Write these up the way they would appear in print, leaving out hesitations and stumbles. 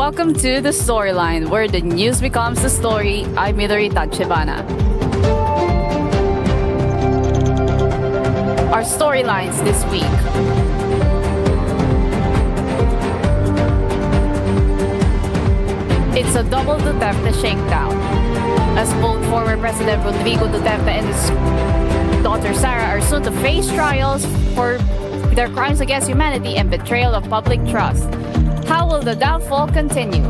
Welcome to The Storyline, where the news becomes the story. I'm Midori Tachibana. Our storylines this week. It's a double Duterte shakedown, as both former President Rodrigo Duterte and his daughter Sara are soon to face trials for their crimes against humanity and betrayal of public trust. How will the downfall continue?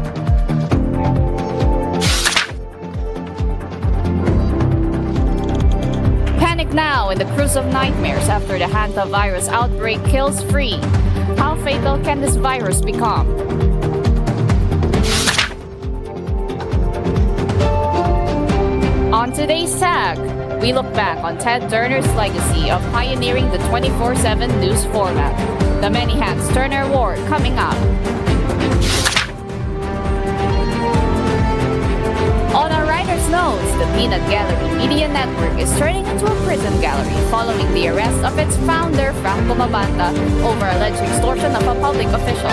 Panic now in the cruise of nightmares after the hantavirus outbreak kills free. How fatal can this virus become? On today's tag, we look back on Ted Turner's legacy of pioneering the 24/7 news format. The Many Hats Turner Award coming up. On our writer's notes, the Peanut Gallery Media Network is turning into a prison gallery following the arrest of its founder, Franco Mabanta, over alleged extortion of a public official.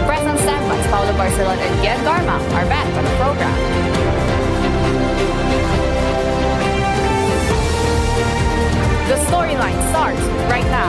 Present standbys Paolo, Barcelon, and Guien Garma are back on the program. The storyline starts right now.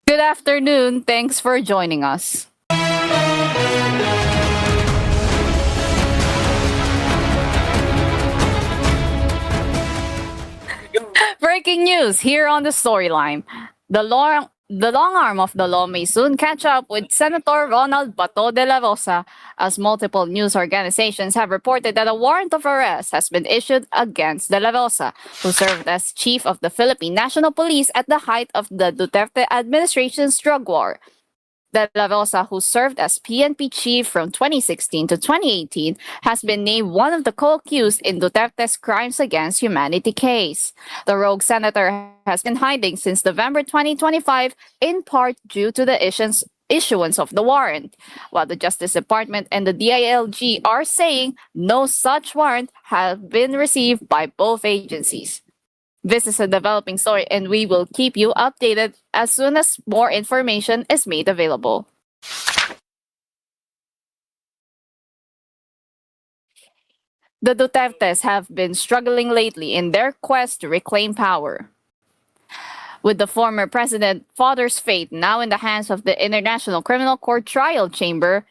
Good afternoon. Thanks for joining us. Breaking news here on the storyline. The long arm of the law may soon catch up with Senator Ronald Bato de la Rosa, as multiple news organizations have reported that a warrant of arrest has been issued against de la Rosa, who served as chief of the Philippine National Police at the height of the Duterte administration's drug war. De la Rosa, who served as PNP chief from 2016 to 2018, has been named one of the co-accused in Duterte's crimes against humanity case. The rogue senator has been hiding since November 2025, in part due to the issuance of the warrant, while the Justice Department and the DILG are saying no such warrant has been received by both agencies. This is a developing story, and we will keep you updated as soon as more information is made available. The Dutertes have been struggling lately in their quest to reclaim power. With the former president's father's fate now in the hands of the International Criminal Court trial chamber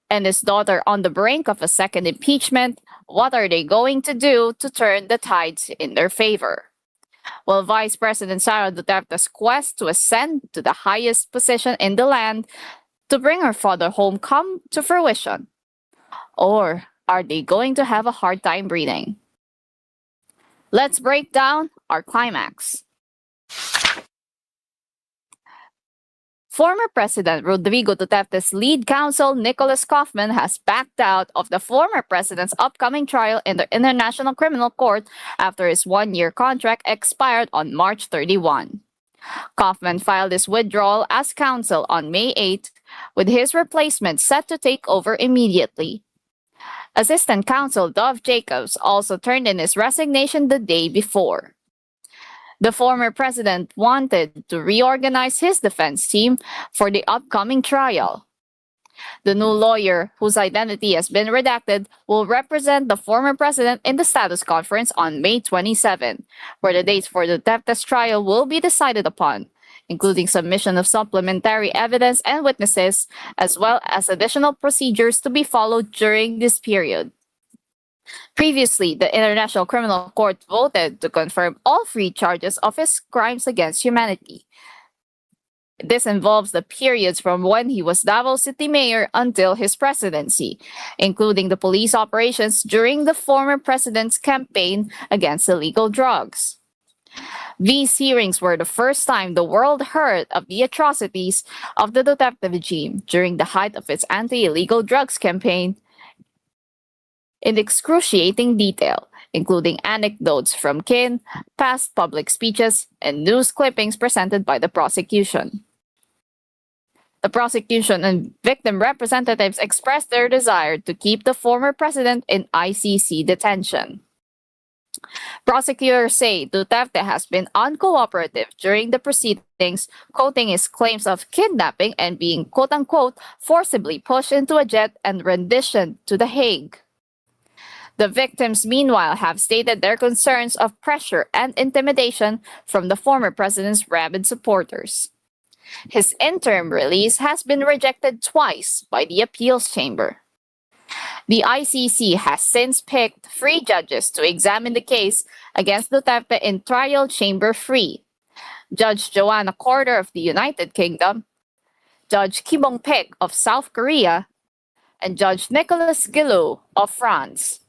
and his daughter on the brink of a second impeachment, what are they going to do to turn the tides in their favor? While Vice President Sara Duterte's quest to ascend to the highest position in the land to bring her father home come to fruition? Or are they going to have a hard time breathing? Let's break down our climax. Former President Rodrigo Duterte's lead counsel, Nicholas Kaufman, has backed out of the former president's upcoming trial in the International Criminal Court after his one-year contract expired on March 31. Kaufman filed his withdrawal as counsel on May 8, with his replacement set to take over immediately. Assistant counsel Dov Jacobs also turned in his resignation the day before. The former president wanted to reorganize his defense team for the upcoming trial. The new lawyer, whose identity has been redacted, will represent the former president in the status conference on May 27, where the dates for the Duterte's trial will be decided upon, including submission of supplementary evidence and witnesses, as well as additional procedures to be followed during this period. Previously, the International Criminal Court voted to confirm all three charges of his crimes against humanity. This involves the periods from when he was Davao City Mayor until his presidency, including the police operations during the former president's campaign against illegal drugs. These hearings were the first time the world heard of the atrocities of the Duterte regime during the height of its anti-illegal drugs campaign in excruciating detail, including anecdotes from kin, past public speeches, and news clippings presented by the prosecution. The prosecution and victim representatives expressed their desire to keep the former president in ICC detention. Prosecutors say Duterte has been uncooperative during the proceedings, quoting his claims of kidnapping and being quote-unquote forcibly pushed into a jet and renditioned to The Hague. The victims, meanwhile, have stated their concerns of pressure and intimidation from the former president's rabid supporters. His interim release has been rejected twice by the appeals chamber. The ICC has since picked 3 judges to examine the case against Duterte in trial chamber 3. Judge Joanna Corder of the United Kingdom, Judge Kim Bong-pik of South Korea, and Judge Nicolas Guillot of France.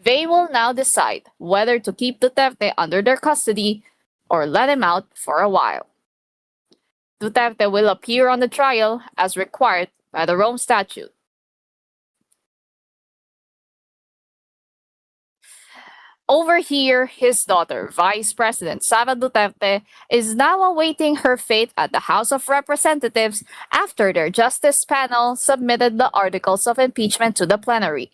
They will now decide whether to keep Duterte under their custody or let him out for a while. Duterte will appear on the trial as required by the Rome Statute. Over here, his daughter, Vice President Sara Duterte, is now awaiting her fate at the House of Representatives after their justice panel submitted the articles of impeachment to the plenary.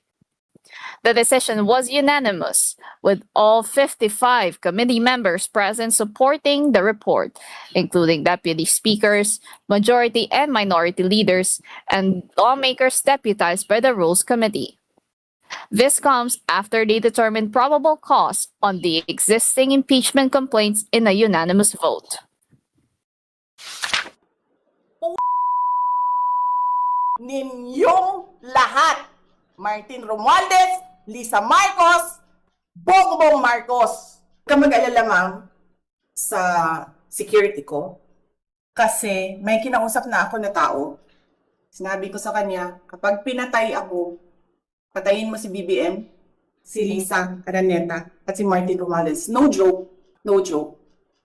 The decision was unanimous, with all 55 committee members present supporting the report, including deputy speakers, majority and minority leaders, and lawmakers deputized by the Rules Committee. This comes after they determined probable cause on the existing impeachment complaints in a unanimous vote. Ninyong lahat, Martin Romualdez, Lisa Marcos, Bongbong Marcos. Huwag ka mag-alala, ma'am, sa security ko. Kasi may kinausap na ako na tao. Sinabi ko sa kanya, kapag pinatay ako, patayin mo si BBM, si Lisa Araneta, at si Martin Romualdez. No joke. No joke.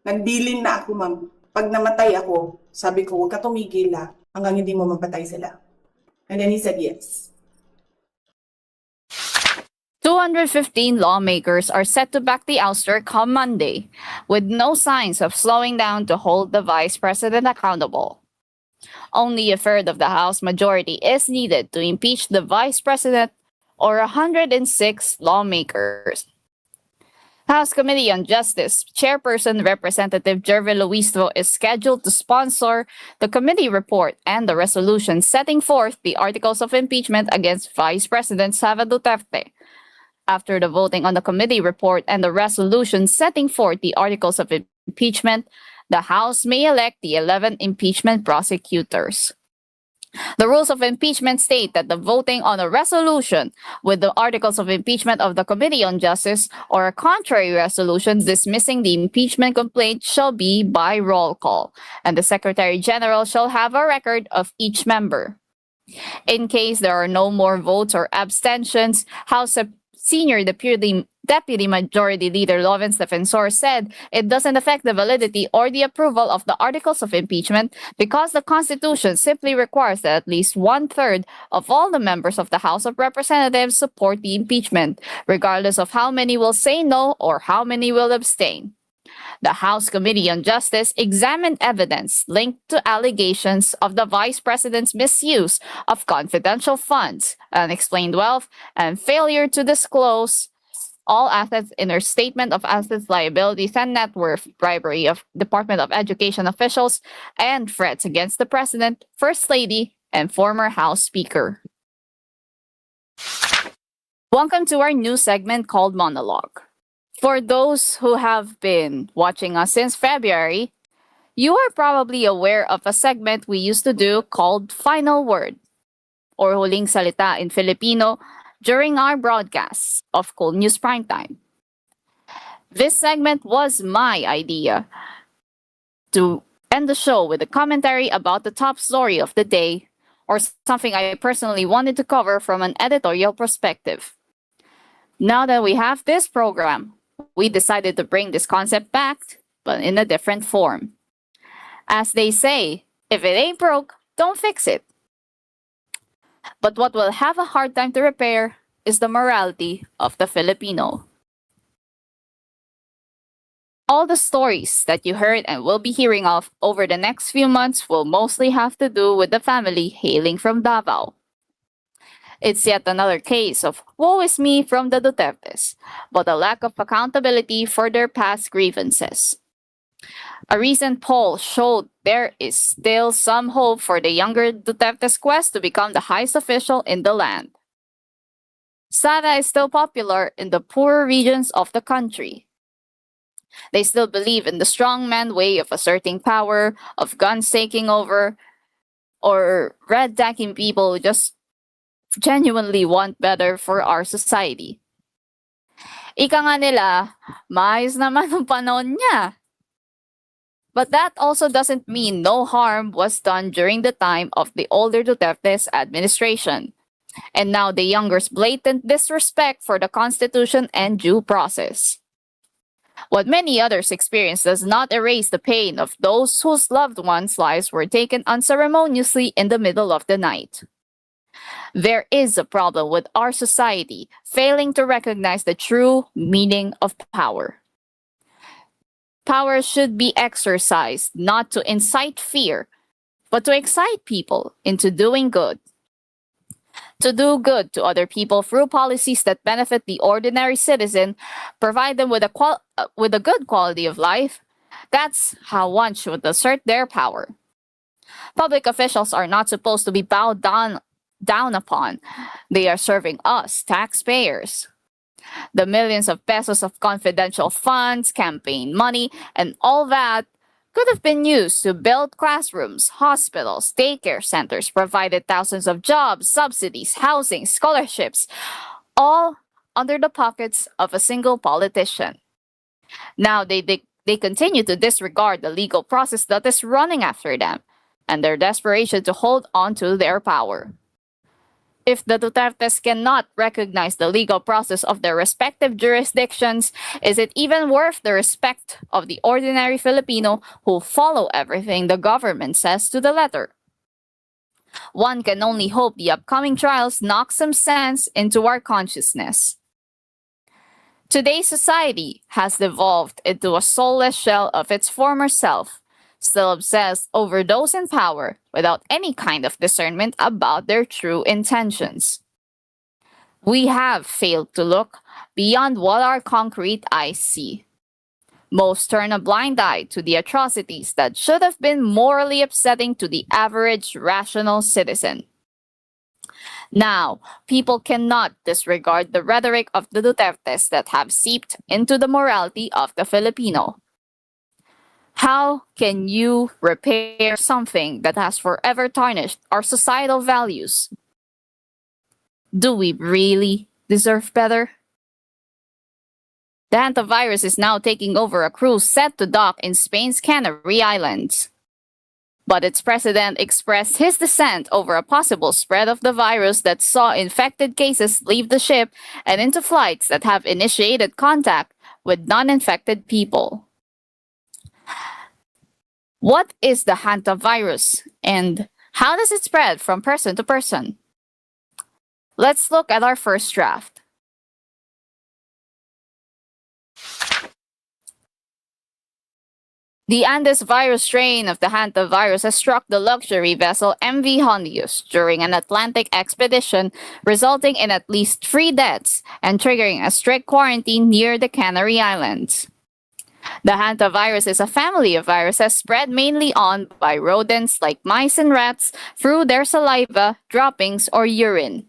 Nagbilin na ako, ma'am. Pag namatay ako, sabi ko, huwag ka tumigil hanggang hindi mo mapatay sila. And then he said yes. 215 lawmakers are set to back the ouster come Monday, with no signs of slowing down to hold the vice president accountable. Only a third of the House majority is needed to impeach the vice president, or 106 lawmakers. House Committee on Justice Chairperson Representative Jervy Luistro is scheduled to sponsor the committee report and the resolution setting forth the articles of impeachment against Vice President Sara Duterte. After the voting on the committee report and the resolution setting forth the articles of impeachment, the House may elect the 11 impeachment prosecutors. The rules of impeachment state that the voting on a resolution with the articles of impeachment of the Committee on Justice or a contrary resolution dismissing the impeachment complaint shall be by roll call, and the Secretary General shall have a record of each member. In case there are no more votes or abstentions, House Senior Deputy Majority Leader Lawrence Defensor said it doesn't affect the validity or the approval of the articles of impeachment because the Constitution simply requires that at least 1/3 of all the members of the House of Representatives support the impeachment, regardless of how many will say no or how many will abstain. The House Committee on Justice examined evidence linked to allegations of the Vice President's misuse of confidential funds, unexplained wealth, and failure to disclose all assets in her statement of assets, liabilities, and net worth, bribery of Department of Education officials, and threats against the President, First Lady, and former House Speaker. Welcome to our new segment called Monologue. For those who have been watching us since February, you are probably aware of a segment we used to do called Final Word, or Huling Salita in Filipino, during our broadcasts of Cool News Primetime. This segment was my idea to end the show with a commentary about the top story of the day, or something I personally wanted to cover from an editorial perspective. Now that we have this program, we decided to bring this concept back, but in a different form. As they say, if it ain't broke, don't fix it. But what we'll have a hard time to repair is the morality of the Filipino. All the stories that you heard and will be hearing of over the next few months will mostly have to do with the family hailing from Davao. It's yet another case of woe is me from the Dutertes, but a lack of accountability for their past grievances. A recent poll showed there is still some hope for the younger Duterte's quest to become the highest official in the land. Sara is still popular in the poorer regions of the country. They still believe in the strongman way of asserting power, of guns taking over, or red-tacking people who just genuinely want better for our society. Ika nga nila, maayos naman ang panahon niya. But that also doesn't mean no harm was done during the time of the older Duterte's administration. And now the younger's blatant disrespect for the Constitution and due process. What many others experience does not erase the pain of those whose loved ones' lives were taken unceremoniously in the middle of the night. There is a problem with our society failing to recognize the true meaning of power. Power should be exercised not to incite fear, but to excite people into doing good. To do good to other people through policies that benefit the ordinary citizen, provide them with a good quality of life, that's how one should assert their power. Public officials are not supposed to be bowed down upon. They are serving us, taxpayers. The millions of pesos of confidential funds, campaign money, and all that could have been used to build classrooms, hospitals, daycare centers, provided thousands of jobs, subsidies, housing, scholarships, all under the pockets of a single politician. Now they continue to disregard the legal process that is running after them and their desperation to hold on to their power. If the Dutertes cannot recognize the legal process of their respective jurisdictions, is it even worth the respect of the ordinary Filipino who follow everything the government says to the letter? One can only hope the upcoming trials knock some sense into our consciousness. Today's society has devolved into a soulless shell of its former self, still obsessed over those in power without any kind of discernment about their true intentions. We have failed to look beyond what our concrete eyes see. Most turn a blind eye to the atrocities that should have been morally upsetting to the average rational citizen. Now, people cannot disregard the rhetoric of the Dutertes that have seeped into the morality of the Filipino. How can you repair something that has forever tarnished our societal values? Do we really deserve better? The hantavirus is now taking over a cruise set to dock in Spain's Canary Islands. But its president expressed his dissent over a possible spread of the virus that saw infected cases leave the ship and into flights that have initiated contact with non-infected people. What is the hantavirus and how does it spread from person to person? Let's look at our first draft. The Andes virus strain of the hantavirus has struck the luxury vessel MV Hondius during an Atlantic expedition, resulting in at least 3 deaths and triggering a strict quarantine near the Canary Islands. The hantavirus is a family of viruses spread mainly on by rodents like mice and rats through their saliva, droppings, or urine.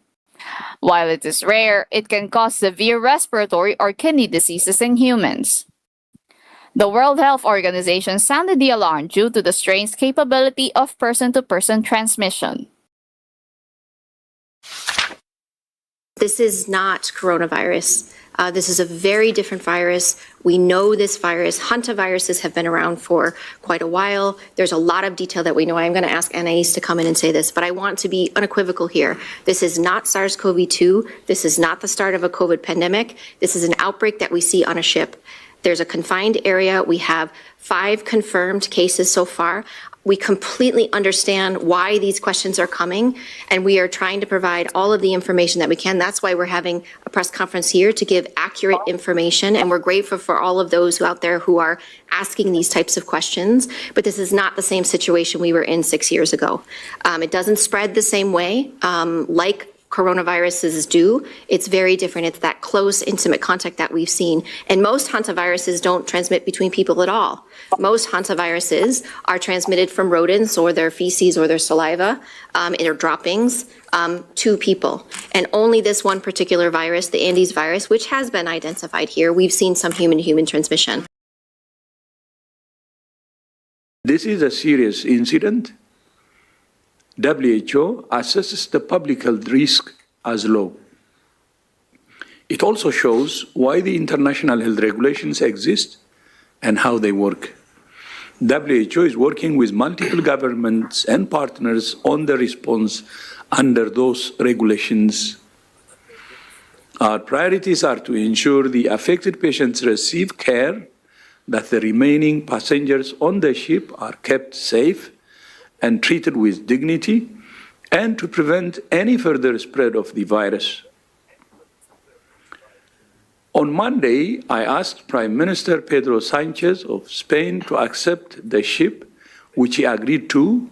While it is rare, it can cause severe respiratory or kidney diseases in humans. The World Health Organization sounded the alarm due to the strain's capability of person-to-person transmission. This is not coronavirus. This is a very different virus. We know this virus. Hantaviruses have been around for quite a while. There's a lot of detail that we know. I'm going to ask Anais to come in and say this, but I want to be unequivocal here. This is not SARS-CoV-2. This is not the start of a COVID pandemic. This is an outbreak that we see on a ship. There's a confined area. We have 5 confirmed cases so far. We completely understand why these questions are coming, and we are trying to provide all of the information that we can. That's why we're having a press conference here to give accurate information, and we're grateful for all of those out there who are asking these types of questions. But this is not the same situation we were in 6 years ago. It doesn't spread the same way like coronaviruses do. It's very different. It's that close, intimate contact that we've seen. And most hantaviruses don't transmit between people at all. Most hantaviruses are transmitted from rodents or their feces or their saliva or droppings to people. And only this one particular virus, the Andes virus, which has been identified here, we've seen some human-to-human transmission. This is a serious incident. WHO assesses the public health risk as low. It also shows why the international health regulations exist and how they work. WHO is working with multiple governments and partners on the response under those regulations. Our priorities are to ensure the affected patients receive care, that the remaining passengers on the ship are kept safe and treated with dignity, and to prevent any further spread of the virus. On Monday, I asked Prime Minister Pedro Sanchez of Spain to accept the ship, which he agreed to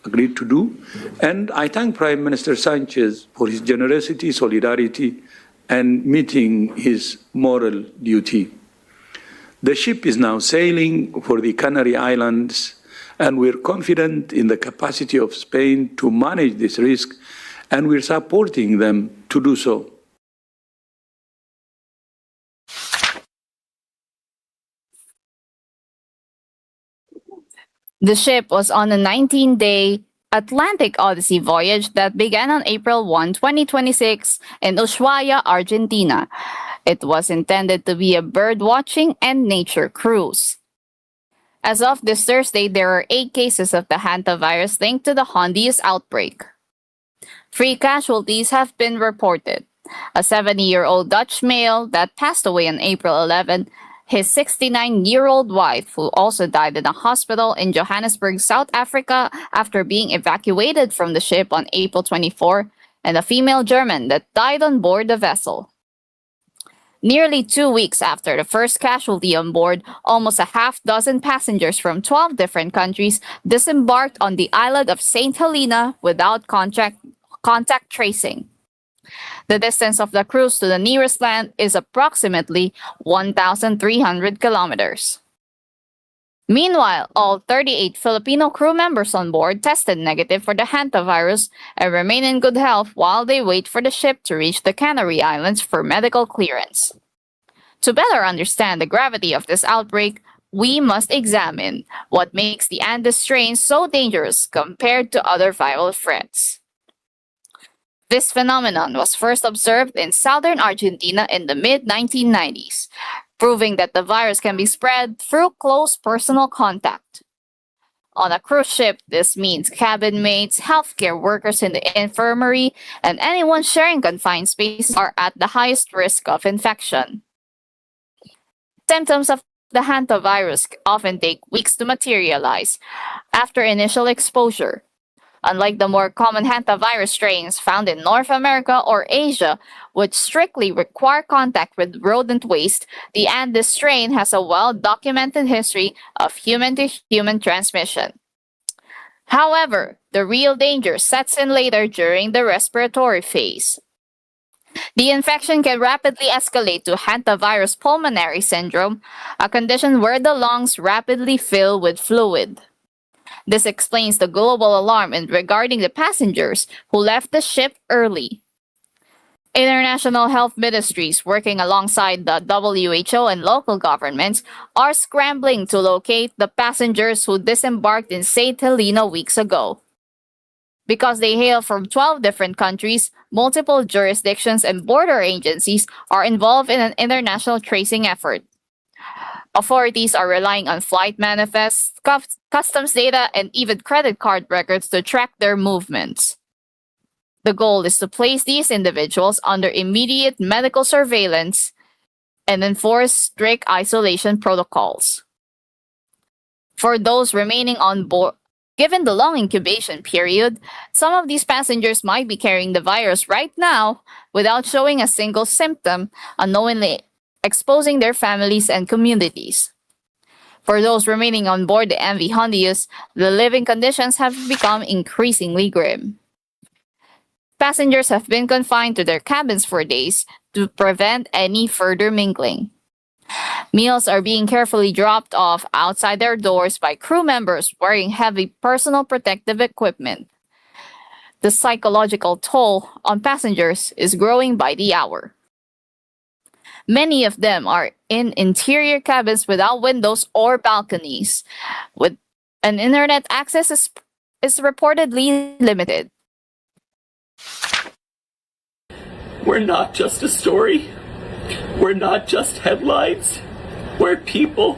do, and I thank Prime Minister Sanchez for his generosity, solidarity, and meeting his moral duty. The ship is now sailing for the Canary Islands, and we're confident in the capacity of Spain to manage this risk, and we're supporting them to do so. The ship was on a 19-day Atlantic Odyssey voyage that began on April 1, 2026 in Ushuaia, Argentina. It was intended to be a bird-watching and nature cruise. As of this Thursday, there are 8 cases of the hantavirus linked to the Honduras outbreak. 3 casualties have been reported. A 70-year-old Dutch male that passed away on April 11, his 69-year-old wife, who also died in a hospital in Johannesburg, South Africa, after being evacuated from the ship on April 24, and a female German that died on board the vessel. Nearly 2 weeks after the first casualty on board, almost a half-dozen passengers from 12 different countries disembarked on the island of St. Helena without contact tracing. The distance of the cruise to the nearest land is approximately 1,300 kilometers. Meanwhile, all 38 Filipino crew members on board tested negative for the hantavirus and remain in good health while they wait for the ship to reach the Canary Islands for medical clearance. To better understand the gravity of this outbreak, we must examine what makes the Andes strain so dangerous compared to other viral threats. This phenomenon was first observed in southern Argentina in the mid-1990s, proving that the virus can be spread through close personal contact. On a cruise ship, this means cabin mates, healthcare workers in the infirmary, and anyone sharing confined spaces are at the highest risk of infection. Symptoms of the hantavirus often take weeks to materialize after initial exposure. Unlike the more common hantavirus strains found in North America or Asia, which strictly require contact with rodent waste, the Andes strain has a well-documented history of human-to-human transmission. However, the real danger sets in later during the respiratory phase. The infection can rapidly escalate to hantavirus pulmonary syndrome, a condition where the lungs rapidly fill with fluid. This explains the global alarm regarding the passengers who left the ship early. International health ministries working alongside the WHO and local governments are scrambling to locate the passengers who disembarked in St. Helena weeks ago. Because they hail from 12 different countries, multiple jurisdictions and border agencies are involved in an international tracing effort. Authorities are relying on flight manifests, customs data, and even credit card records to track their movements. The goal is to place these individuals under immediate medical surveillance and enforce strict isolation protocols. For those remaining on board, Given the long incubation period, some of these passengers might be carrying the virus right now without showing a single symptom, unknowingly exposing their families and communities. For those remaining on board the MV Hondius, the living conditions have become increasingly grim. Passengers have been confined to their cabins for days to prevent any further mingling. Meals are being carefully dropped off outside their doors by crew members wearing heavy personal protective equipment. The psychological toll on passengers is growing by the hour. Many of them are in interior cabins without windows or balconies, with an internet access is reportedly limited. We're not just a story. We're not just headlines. We're people.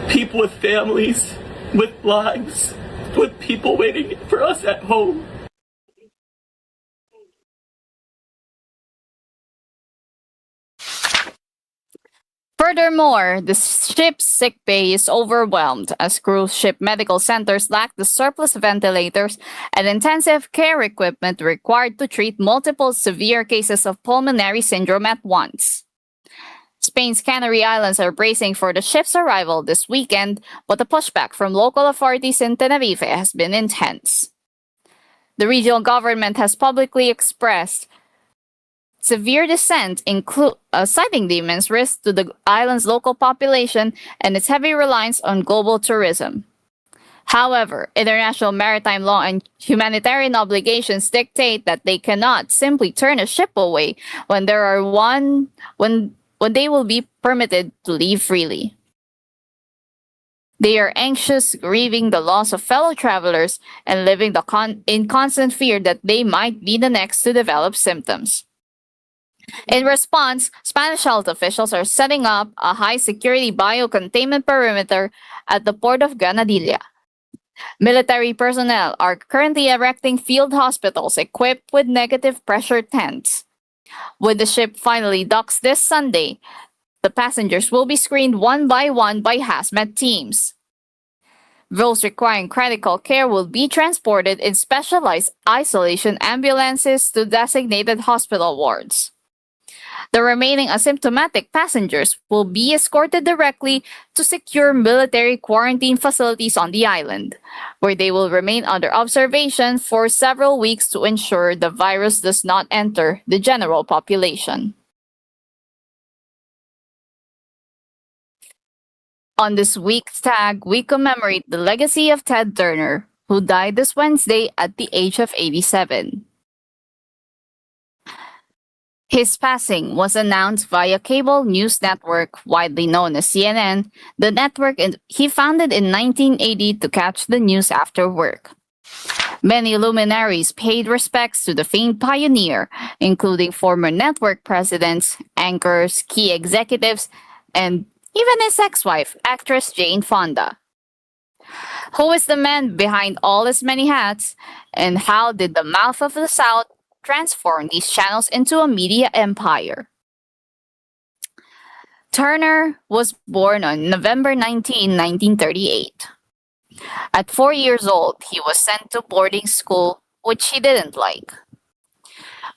People with families, with lives, with people waiting for us at home. Furthermore, the ship's sick bay is overwhelmed as cruise ship medical centers lack the surplus ventilators and intensive care equipment required to treat multiple severe cases of pulmonary syndrome at once. Spain's Canary Islands are bracing for the ship's arrival this weekend, but the pushback from local authorities in Tenerife has been intense. The regional government has publicly expressed severe dissent, citing the immense risk to the island's local population and its heavy reliance on global tourism. However, international maritime law and humanitarian obligations dictate that they cannot simply turn a ship away when they will be permitted to leave freely. They are anxious, grieving the loss of fellow travelers and living in constant fear that they might be the next to develop symptoms. In response, Spanish health officials are setting up a high-security biocontainment perimeter at the port of Granadilla. Military personnel are currently erecting field hospitals equipped with negative pressure tents. When the ship finally docks this Sunday, the passengers will be screened one by hazmat teams. Those requiring critical care will be transported in specialized isolation ambulances to designated hospital wards. The remaining asymptomatic passengers will be escorted directly to secure military quarantine facilities on the island, where they will remain under observation for several weeks to ensure the virus does not enter the general population. On this week's tag, we commemorate the legacy of Ted Turner, who died this Wednesday at the age of 87. His passing was announced via cable news network widely known as CNN, the network he founded in 1980 to catch the news after work. Many luminaries paid respects to the famed pioneer, including former network presidents, anchors, key executives, and even his ex-wife, actress Jane Fonda. Who is the man behind all his many hats, and how did the mouth of the South transform these channels into a media empire? Turner was born on November 19, 1938. At 4 years old, he was sent to boarding school, which he didn't like.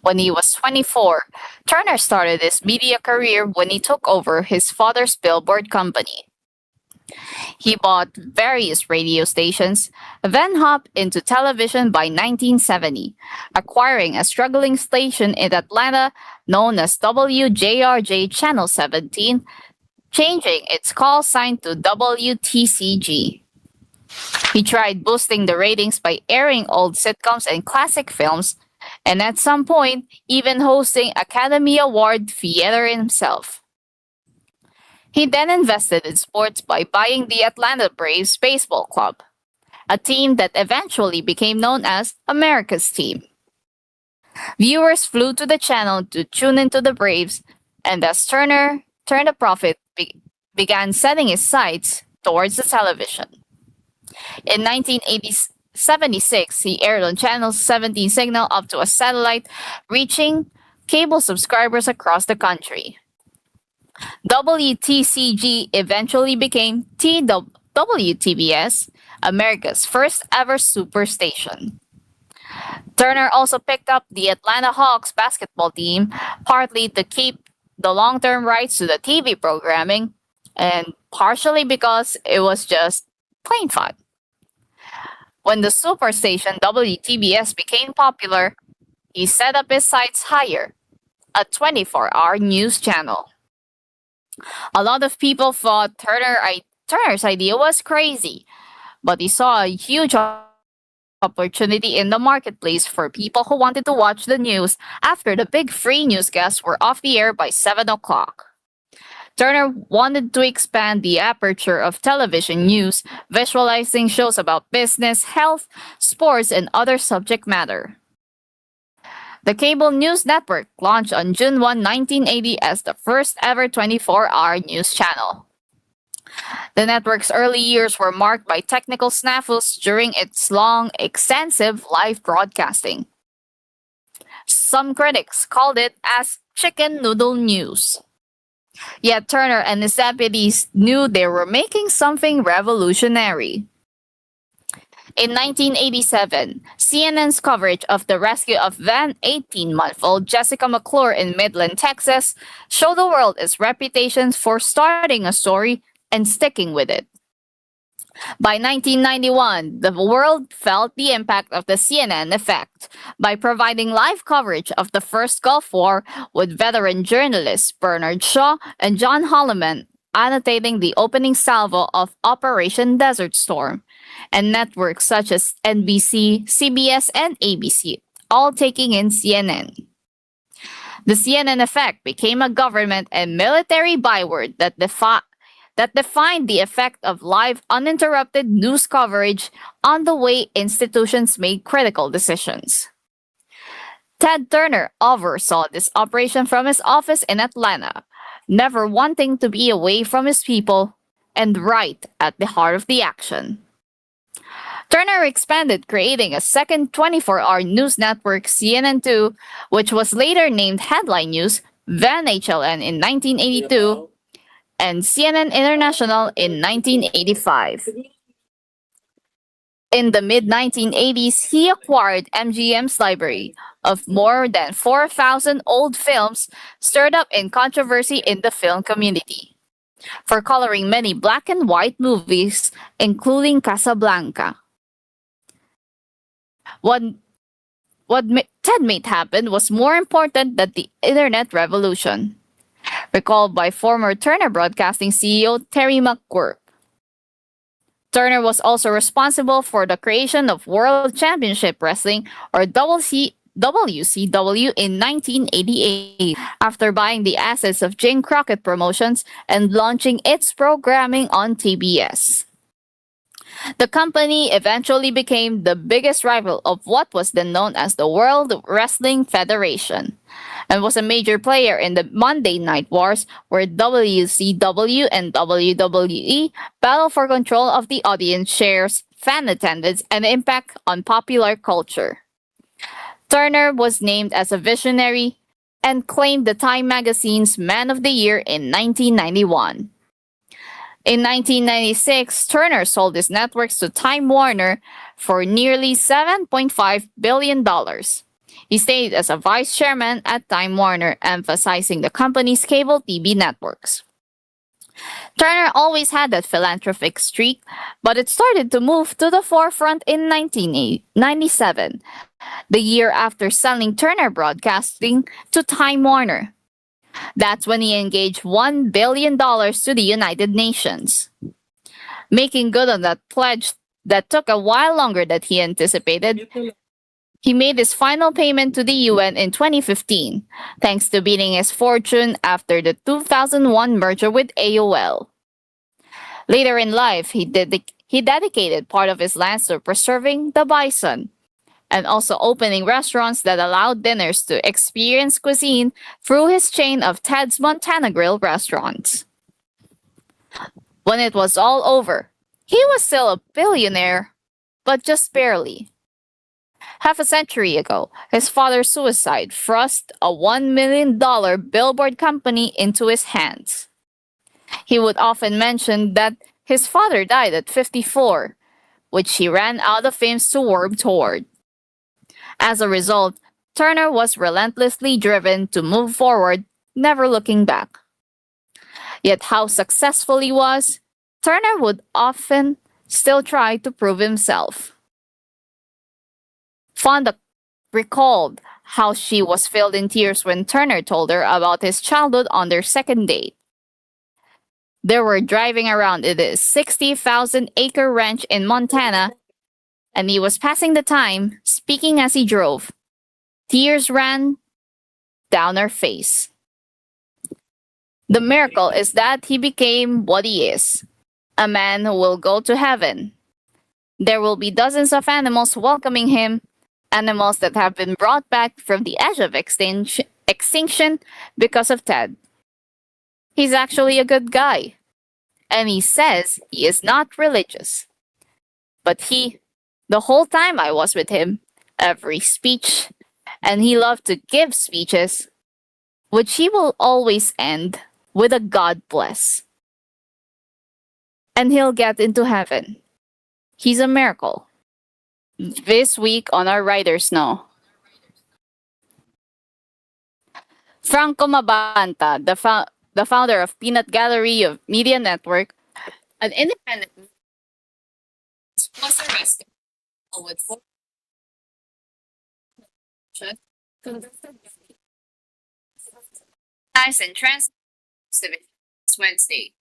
When he was 24, Turner started his media career when he took over his father's billboard company. He bought various radio stations, then hopped into television by 1970, acquiring a struggling station in Atlanta known as WJRJ Channel 17, changing its call sign to WTCG. He tried boosting the ratings by airing old sitcoms and classic films, and at some point, even hosting Academy Award theater himself. He then invested in sports by buying the Atlanta Braves baseball club, a team that eventually became known as America's team. Viewers flew to the channel to tune into the Braves, and as Turner turned a profit, began setting his sights towards the television. In 1976, he aired on Channel 17 signal up to a satellite, reaching cable subscribers across the country. WTCG eventually became WTBS, America's first ever superstation. Turner also picked up the Atlanta Hawks basketball team, partly to keep the long-term rights to the TV programming, and partially because it was just plain fun. When the superstation WTBS became popular, he set up his sights higher, a 24-hour news channel. A lot of people thought Turner's idea was crazy, but he saw a huge opportunity in the marketplace for people who wanted to watch the news after the big free newscasts were off the air by 7 o'clock. Turner wanted to expand the aperture of television news, visualizing shows about business, health, sports, and other subject matter. The cable news network launched on June 1, 1980 as the first ever 24-hour news channel. The network's early years were marked by technical snafus during its long, extensive live broadcasting. Some critics called it as chicken noodle news. Yet Turner and his deputies knew they were making something revolutionary. In 1987, CNN's coverage of the rescue of then 18-month-old Jessica McClure in Midland, Texas, showed the world its reputation for starting a story and sticking with it. By 1991, the world felt the impact of the CNN effect by providing live coverage of the first Gulf War with veteran journalists Bernard Shaw and John Holloman annotating the opening salvo of Operation Desert Storm, and networks such as NBC, CBS, and ABC, all taking in CNN. The CNN effect became a government and military byword that defined the effect of live, uninterrupted news coverage on the way institutions made critical decisions. Ted Turner oversaw this operation from his office in Atlanta, never wanting to be away from his people and right at the heart of the action. Turner expanded, creating a second 24-hour news network, CNN2, which was later named Headline News, then HLN in 1982, and CNN International in 1985. In the mid-1980s, he acquired MGM's library of more than 4,000 old films stirred up in controversy in the film community, for coloring many black and white movies, including Casablanca. What Ted made happen was more important than the internet revolution, recalled by former Turner Broadcasting CEO Terry McGurk. Turner was also responsible for the creation of World Championship Wrestling, or WCW, in 1988, after buying the assets of Jane Crockett Promotions and launching its programming on TBS. The company eventually became the biggest rival of what was then known as the World Wrestling Federation, and was a major player in the Monday Night Wars, where WCW and WWE battled for control of the audience shares, fan attendance, and impact on popular culture. Turner was named as a visionary and claimed the Time magazine's Man of the Year in 1991. In 1996, Turner sold his networks to Time Warner for nearly $7.5 billion. He stayed as a vice chairman at Time Warner, emphasizing the company's cable TV networks. Turner always had that philanthropic streak, but it started to move to the forefront in 1997, the year after selling Turner Broadcasting to Time Warner. That's when he engaged $1 billion to the United Nations. Making good on that pledge that took a while longer than he anticipated, he made his final payment to the UN in 2015, thanks to beating his fortune after the 2001 merger with AOL. Later in life, he dedicated part of his lands to preserving the bison, and also opening restaurants that allowed dinners to experience cuisine through his chain of Ted's Montana Grill restaurants. When it was all over, he was still a billionaire, but just barely. Half a century ago, his father's suicide thrust a $1 million billboard company into his hands. He would often mention that His father died at 54, which he ran out of fame to work toward. As a result, Turner was relentlessly driven to move forward, never looking back. Yet how successful he was, Turner would often still try to prove himself. Fonda recalled how she was filled in tears when Turner told her about his childhood on their second date. They were driving around in his 60,000-acre ranch in Montana, and he was passing the time, speaking as he drove. Tears ran down her face. The miracle is that he became what he is, a man who will go to heaven. There will be dozens of animals welcoming him, animals that have been brought back from the edge of extinction because of Ted. He's actually a good guy, and he says he is not religious. But the whole time I was with him, every speech, and he loved to give speeches, which he will always end with a God bless. And he'll get into heaven. He's a miracle. This week on our Writers Know. Franco Mabanta, the founder of Peanut Gallery of Media Network, an independent, was arrested with four conducted and trans Wednesday.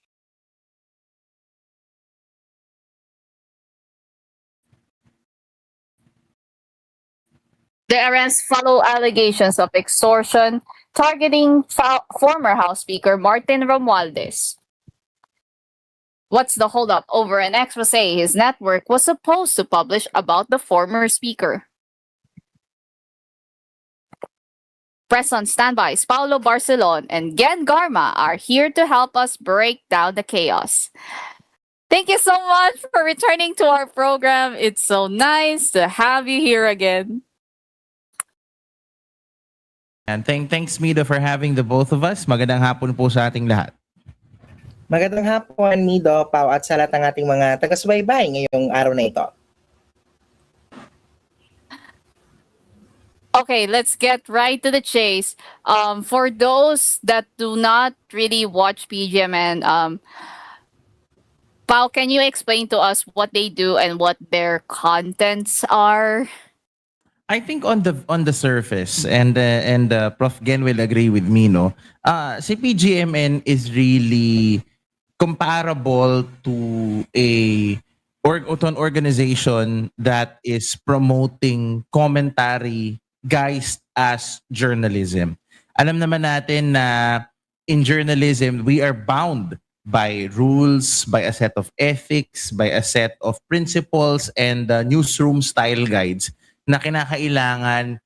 The arrests follow allegations of extortion targeting former House Speaker Martin Romualdez. What's the holdup over an expose his network was supposed to publish about the former speaker? Press on standbys, Paolo, Barcelon, and Guien Garma are here to help us break down the chaos. Thank you so much for returning to our program. It's so nice to have you here again. And thanks Mido for having the both of us. Magandang hapon po sa ating lahat. Magandang hapon, Mido, Pao, at sa lahat ng ating mga taga-subaybay ngayong araw na ito. Okay, let's get right to the chase. For those that do not really watch PGMN, Pao, can you explain to us what they do and what their contents are? I think on the surface, and Prof. Gen will agree with me, no? Si PGMN is really comparable to an organization that is promoting commentary guised as journalism. Alam naman natin na in journalism, we are bound by rules, by a set of ethics, by a set of principles and newsroom style guides na kinakailangan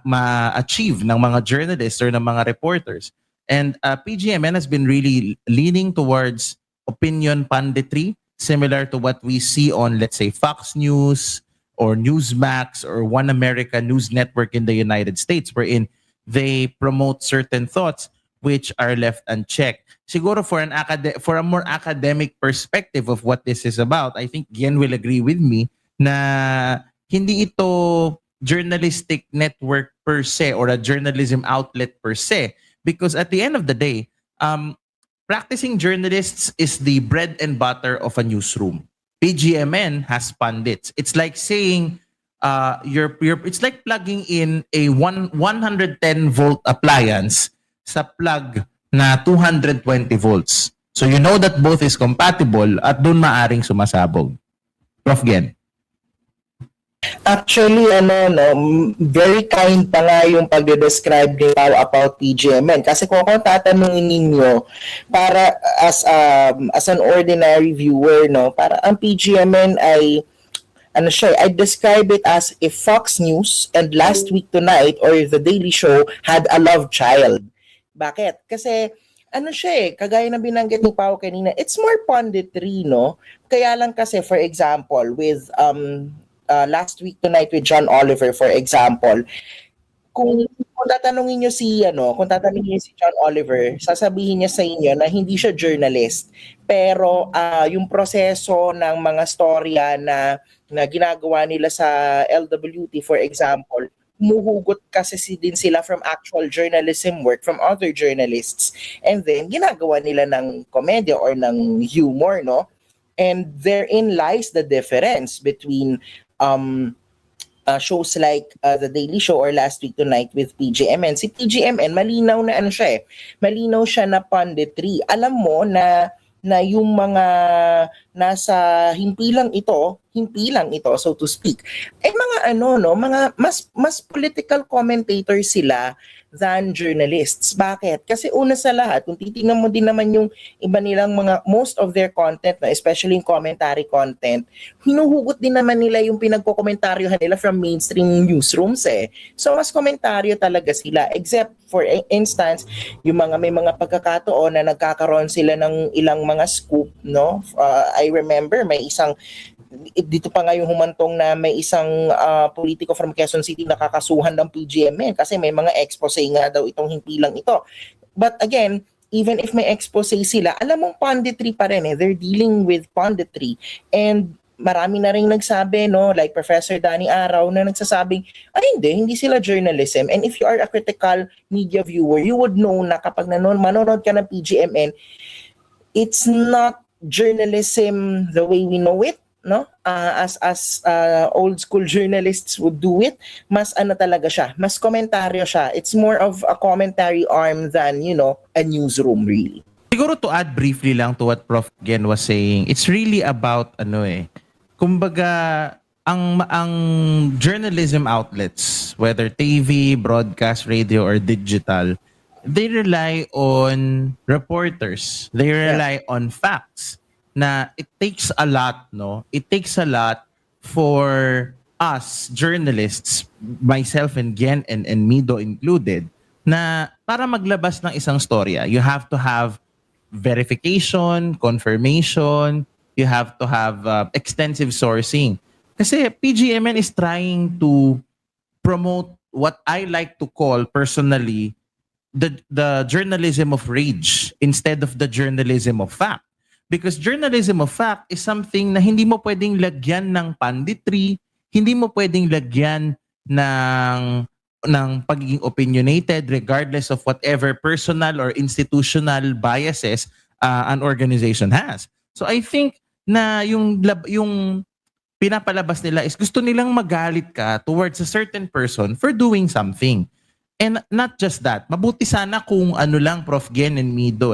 ma-achieve ng mga journalists or ng mga reporters. And PGMN has been really leaning towards opinion punditry, similar to what we see on, let's say, Fox News or Newsmax or One America News Network in the United States, wherein they promote certain thoughts which are left unchecked. Siguro for a more academic perspective of what this is about, I think Guien will agree with me na hindi ito journalistic network per se or a journalism outlet per se, because at the end of the day, practicing journalists is the bread and butter of a newsroom. PGMN has pundits. It's like saying it's like plugging in a 110 volt appliance sa plug na 220 volts. So you know that both is compatible at doon maaring sumasabog. Prof. Gen. Actually, very kind pa nga yung pag-describe ni Pao about PGMN. Kasi kung tatanungin ninyo, para as an ordinary viewer, no, para ang PGMN ay, I describe it as if Fox News and Last Week Tonight or The Daily Show had a love child. Bakit? Kasi, kagaya na binanggit ni Pao kanina, it's more punditry, no? Kaya lang kasi, for example, with Last Week Tonight with John Oliver, for example, kung kung tatanungin niyo si John Oliver, sasabihin niya sa inyo na hindi siya journalist. Pero yung proseso ng mga storya na ginagawa nila sa LWT, for example, humuhugot kasi din sila from actual journalism work from other journalists. And then, ginagawa nila ng komedya or ng humor, no? And therein lies the difference between shows like The Daily Show or Last Week Tonight with PGMN. Si PGMN, malinaw na malinaw siya na punditry. Alam mo na yung mga nasa himpilang ito so to speak, mga mga mas political commentators sila than journalists. Bakit? Kasi una sa lahat, kung titingnan mo din naman yung iba nilang most of their content, especially yung commentary content, hinuhugot din naman nila yung pinagkokomentaryuhan nila from mainstream newsrooms eh. So mas komentaryo talaga sila, except for instance, yung may mga pagkakataon na nagkakaroon sila ng ilang mga scoop, no? I remember may isang dito pa nga yung humantong na may isang politiko from Quezon City nakakasuhan ng PGMN kasi may mga expose nga daw itong himpilang ito. But again, even if may expose sila, alam mong punditry pa rin eh. They're dealing with punditry. And marami na rin nagsabi, no, like Professor Danny Araw na nagsasabing, hindi sila journalism. And if you are a critical media viewer, you would know na kapag manonood ka ng PGMN, it's not journalism the way we know it, no? As old school journalists would do it, mas talaga siya, mas komentaryo siya. It's more of a commentary arm than, a newsroom really. Siguro to add briefly lang to what Prof. Guien was saying, it's really about kumbaga ang journalism outlets, whether TV, broadcast, radio, or digital, they rely on reporters. They rely on facts. Na it takes a lot, no? It takes a lot for us journalists, myself and Guien and Mido included, na para maglabas ng isang storya, you have to have verification, confirmation, you have to have extensive sourcing. Kasi PGMN is trying to promote what I like to call personally the journalism of rage instead of the journalism of fact. Because journalism of fact is something na hindi mo pwedeng lagyan ng punditry, hindi mo pwedeng lagyan ng pagiging opinionated regardless of whatever personal or institutional biases an organization has. So I think na yung pinapalabas nila is gusto nilang magalit ka towards a certain person for doing something. And not just that, mabuti sana kung lang Prof. Guien and Mido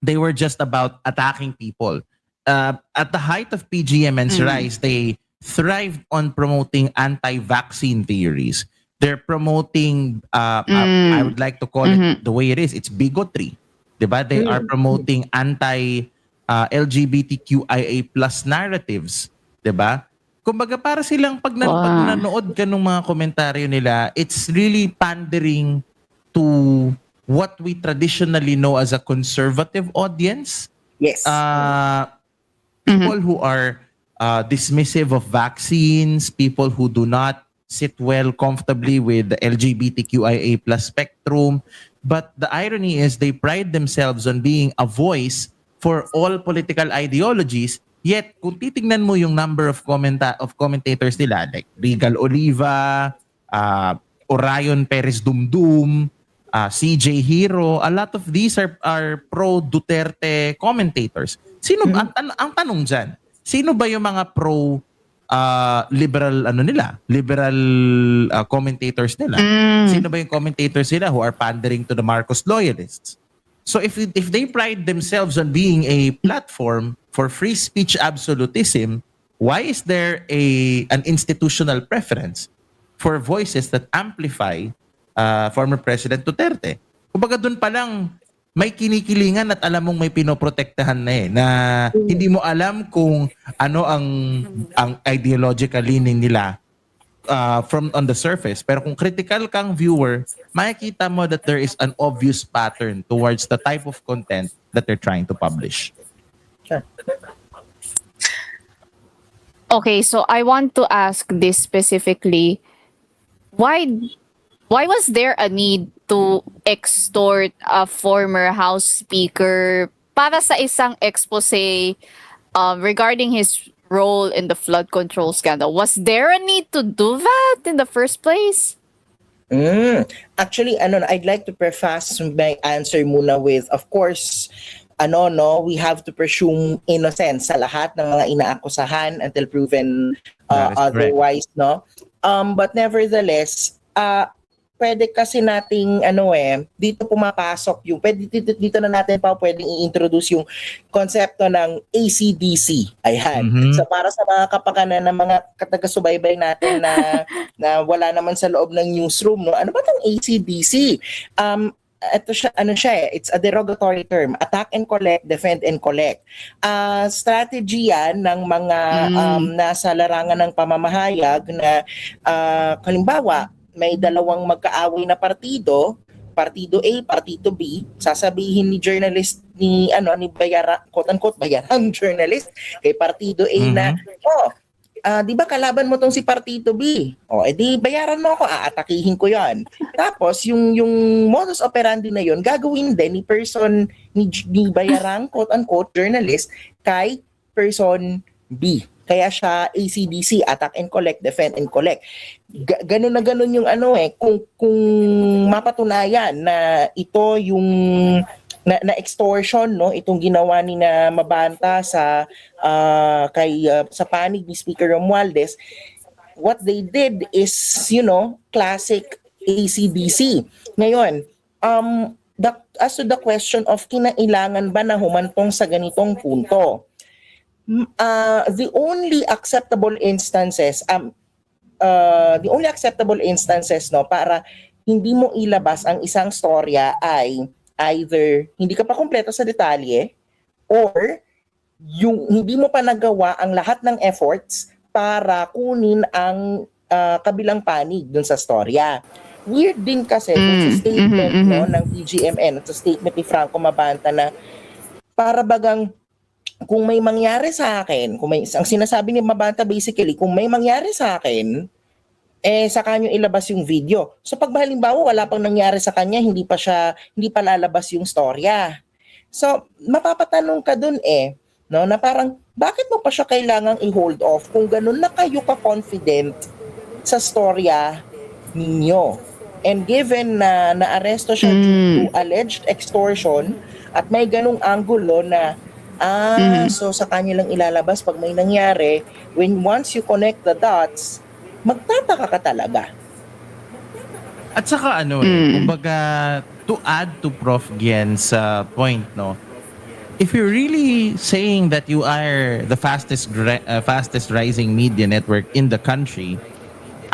they were just about attacking people. At the height of PGMN's rise, they thrived on promoting anti-vaccine theories. They're promoting, I would like to call it the way it is, it's bigotry. Diba? They are promoting anti-LGBTQIA plus narratives. Diba? Kumbaga para silang pag nanood ka ng mga komentaryo nila, it's really pandering to what we traditionally know as a conservative audience. Yes. People who are dismissive of vaccines, people who do not sit well comfortably with the LGBTQIA plus spectrum. But the irony is they pride themselves on being a voice for all political ideologies. Yet, kung titignan mo yung number of commentators nila, like Regal Oliva, Orion Perez Dumdum, CJ Hero, a lot of these are pro-Duterte commentators. Sino ang tanong dyan, sino ba yung mga liberal liberal commentators nila? Sino ba yung commentators nila who are pandering to the Marcos loyalists? So if they pride themselves on being a platform for free speech absolutism, why is there an institutional preference for voices that amplify former President Duterte? Kumbaga doon pa lang may kinikilingan at alam mong may pinoprotektahan na hindi mo alam kung ano ang ideological leaning nila from on the surface. Pero kung critical kang viewer, makikita mo that there is an obvious pattern towards the type of content that they're trying to publish. Sure. Okay, so I want to ask this specifically. Why Why was there a need to extort a former House Speaker para sa isang expose regarding his role in the flood control scandal? Was there a need to do that in the first place? Actually, I'd like to preface my answer muna with, of course, we have to presume innocence sa lahat ng mga inaakusahan until proven That is correct. otherwise, no? But nevertheless, pwede kasi nating dito pumapasok yung dito na natin pwedeng i-introduce yung konsepto ng ACDC. Ayan. So para sa mga kapakanan ng mga taga-subaybay natin na wala naman sa loob ng newsroom, no. Ano ba tong ACDC? Ito siya, it's a derogatory term, attack and collect, defend and collect. Strategy yan ng mga nasa larangan ng pamamahayag na halimbawa, may dalawang magkaaway na partido A, partido B, sasabihin ni journalist ni quote-unquote bayarang journalist kay partido A na, di ba kalaban mo tong si partido B? Edi bayaran mo ako, aatakihin ko 'yan. Tapos yung modus operandi na 'yon gagawin din ni bayarang quote-unquote journalist kay person B. Kaya siya ACDC, attack and collect, defend and collect. Ganun na ganun yung kung mapatunayan na ito yung na extortion, no, itong ginawa ni na Mabanta sa sa panig ni Speaker Romualdez, what they did is, classic ACDC. Ngayon, as to the question of kinailangan ba na humantong sa ganitong punto, the only acceptable instances no para hindi mo ilabas ang isang storya ay either hindi ka pa kumpleto sa detalye or yung hindi mo pa nagawa ang lahat ng efforts para kunin ang kabilang panig dun sa storya. Weird din kasi sa statement no ng PGMN at sa statement ni Franco Mabanta na para bagang kung may mangyari sa akin, ang sinasabi ni Mabanta basically, kung may mangyari sa akin, saka nyo ilabas yung video. So pag halimbawa wala pang nangyari sa kanya, hindi pa lalabas yung storya. So mapapatanong ka dun no, na parang bakit mo pa siya kailangang i-hold off kung ganun na kayo ka-confident sa storya ninyo. And given na naaresto siya due to alleged extortion at may ganung angulo na so sa kanya lang ilalabas pag may nangyari, once you connect the dots, magtataka ka talaga. At saka kumbaga, to add to Prof. Guien's point, no, if you're really saying that you are the fastest rising media network in the country,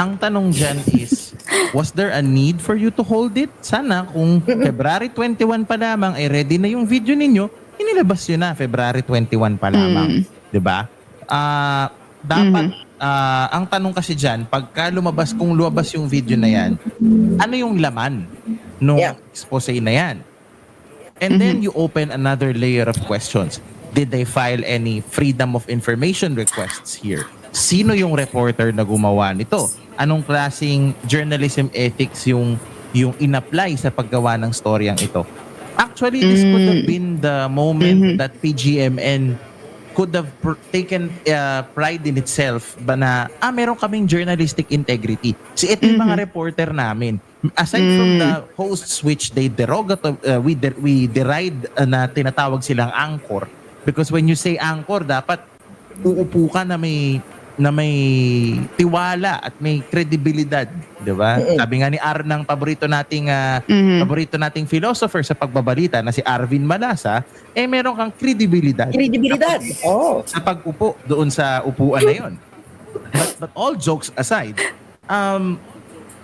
ang tanong dyan is, was there a need for you to hold it? Sana kung February 21 pa lamang ay ready na yung video ninyo, inilabas yun na February 21 pa lamang. Diba? Dapat, ang tanong kasi dyan, pagka lumabas yung video na yan, ano yung laman nung expose na yan? And then you open another layer of questions. Did they file any freedom of information requests here? Sino yung reporter na gumawa nito? Anong klaseng journalism ethics yung in-apply sa paggawa ng storyang ito? Actually, this could have been the moment that PGMN could have taken pride in itself ba na, meron kaming journalistic integrity. Ito yung mga reporter namin. Aside from the hosts which they we deride na tinatawag silang anchor. Because when you say anchor, dapat uupo ka na may tiwala at may kredibilidad, 'di ba? Sabi nga ni ng paborito nating philosopher sa pagbabalita na si Arvin Malasa, meron kang kredibilidad. Sa pag-upo doon sa upuan na 'yon. But all jokes aside,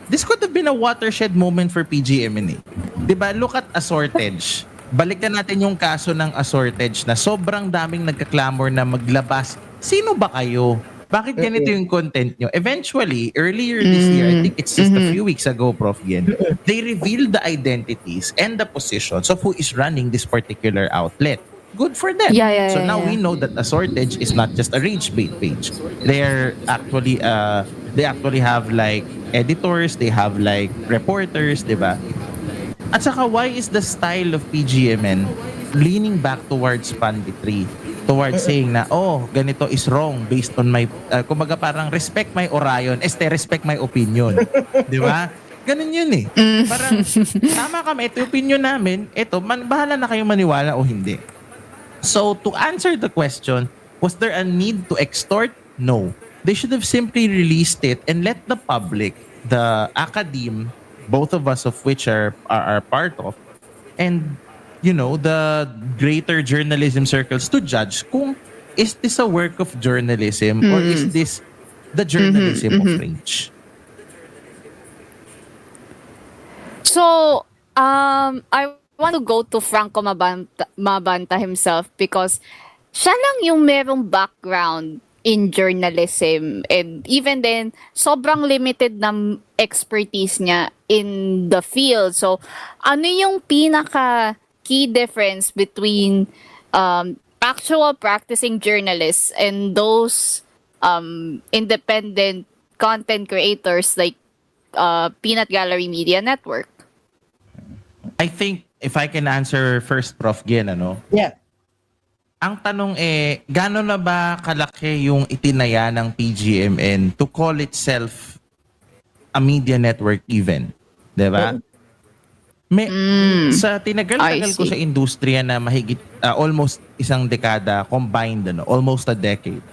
this could have been a watershed moment for PGMN. 'Di ba? Look at Assortage. Balikan natin yung kaso ng Assortage na sobrang daming nagka-clamor na maglabas. Sino ba kayo? Bakit ganito yung content nyo? Eventually, earlier this year, I think it's just a few weeks ago, Prof. Guien, they revealed the identities and the positions of who is running this particular outlet. Good for them. Now we know that Assortage is not just a rage bait page. They're actually They actually have like editors, they have like reporters, di ba? At saka, why is the style of PGMN leaning back towards punditry? Towards saying na, oh, ganito is wrong based on my, kumbaga parang respect my Orion, respect my opinion. Di ba? Ganun yun eh. Parang, tama kami, ito yung opinion namin, ito, bahala na kayong maniwala o hindi. So, to answer the question, was there a need to extort? No. They should have simply released it and let the public, the academe, both of us of which are part of, and the greater journalism circles to judge kung is this a work of journalism or is this the journalism of rage. So, I want to go to Franco Mabanta himself because siya lang yung merong background in journalism, and even then sobrang limited na expertise niya in the field. So ano yung pinaka key difference between actual practicing journalists and those independent content creators like Peanut Gallery Media Network? I think if I can answer first, Prof. Guien, Yeah. ang tanong gaano na ba kalaki yung itinaya ng PGMN to call itself a media network even? Diba? Sa tinagal-tagal ko sa industriya na mahigit almost isang dekada combined, almost a decade,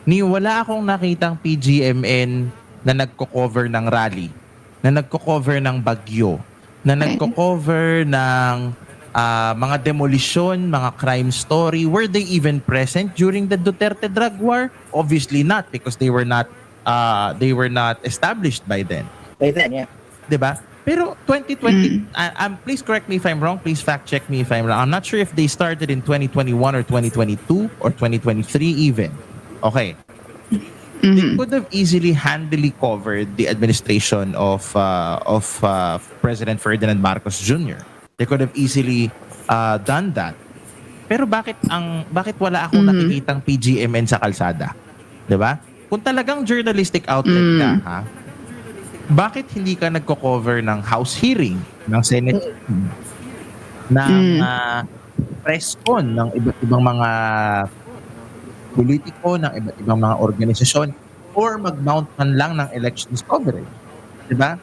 wala akong nakitang PGMN na nagko-cover ng rally, na nagko-cover ng bagyo, na nagko-cover ng mga demolition, mga crime story. Were they even present during the Duterte drug war? Obviously not, because they were not established by then. By then, yeah. Diba? Pero 2020, please correct me if I'm wrong, please fact check me if I'm wrong. I'm not sure if they started in 2021 or 2022 or 2023 even. Okay. They could have easily handily covered the administration of President Ferdinand Marcos Jr. They could have easily done that. Pero bakit wala akong nakikitang PGMN sa kalsada? 'Di ba? Kung talagang journalistic outlet ka, ha? Bakit hindi ka nagko-cover ng House hearing, ng Senate, ng press con ng iba't ibang mga politiko, ng iba't ibang mga organisasyon, or mag-mount man lang ng elections coverage? 'Di ba?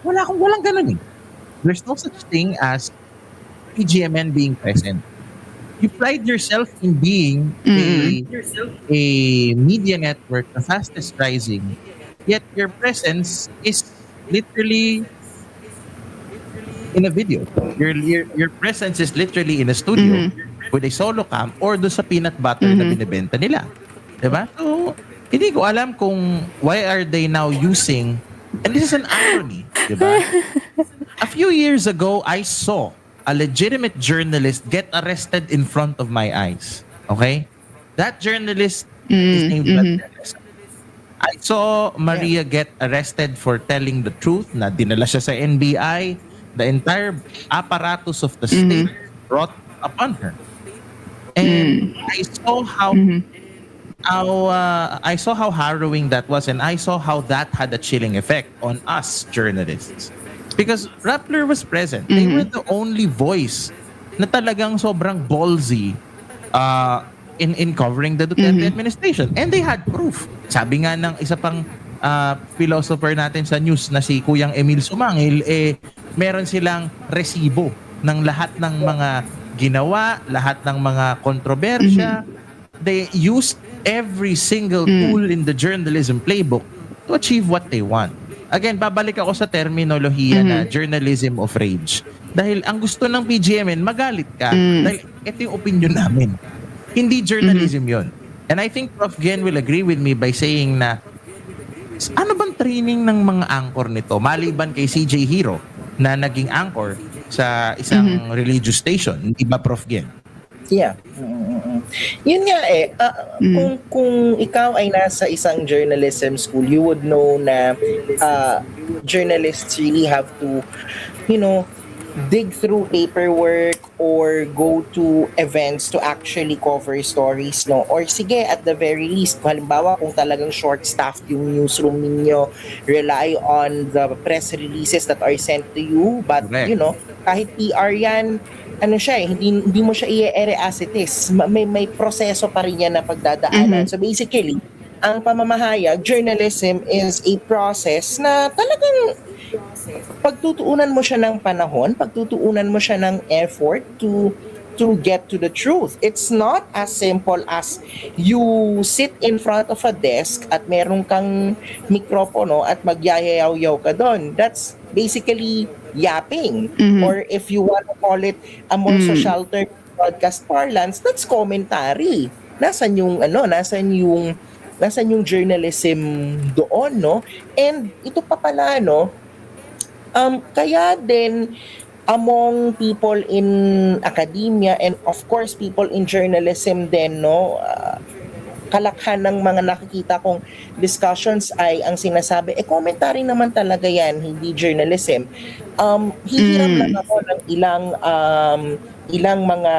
Walang ganun eh. There's no such thing as PGMN being present. You pride yourself in being a media network, the fastest rising, yet your presence is literally in a video. Your presence is literally in a studio with a solo cam or do sa peanut butter na binibenta nila. Diba? So, hindi ko alam kung why are they now using, and this is an irony, diba? A few years ago, I saw a legitimate journalist get arrested in front of my eyes. Okay? That journalist is named Rodriguez. I saw Maria get arrested for telling the truth na dinala siya sa NBI. The entire apparatus of the state brought upon her. And I saw how harrowing that was, and I saw how that had a chilling effect on us journalists. Because Rappler was present. They were the only voice na talagang sobrang ballsy in covering the Duterte administration. And they had proof. Sabi nga ng isa pang philosopher natin sa news na si Kuyang Emil Sumangil, meron silang resibo ng lahat ng mga ginawa, lahat ng mga kontrobersya. They used every single tool in the journalism playbook to achieve what they want. Again, babalik ako sa terminolohiya na journalism of rage. Dahil ang gusto ng PGMN, magalit ka. Dahil ito yung opinion namin. Hindi journalism yon. And I think Prof. Guien will agree with me by saying na, ano bang training ng mga anchor nito? Maliban kay CJ Hero na naging anchor sa isang religious station. Hindi ba, Prof. Guien? Yeah. Yun nga kung ikaw ay nasa isang journalism school, you would know na journalists really have to, dig through paperwork or go to events to actually cover stories, no? Or sige, at the very least, halimbawa kung talagang short-staffed yung newsroom ninyo, rely on the press releases that are sent to you. But, Correct. you know, kahit PR yan, ano siya hindi mo siya i-ere as it is. May proseso pa rin yan na pagdadaanan. So basically, ang pamamahayag, journalism is a process na talagang pagtutuunan mo siya ng panahon, pagtutuunan mo siya ng effort to get to the truth. It's not as simple as you sit in front of a desk at meron kang mikropono at magyayayaw-yaw ka doon. That's basically yapping. Or if you want to call it a more social term, broadcast parlance, that's commentary. Nasaan yung journalism doon, no? And ito pa pala, no? Kaya din among people in academia and of course people in journalism din, no, kalakhan ng mga nakikita kong discussions ay ang sinasabi, commentary naman talaga yan, hindi journalism. Hihiram lang ako ng ilang mga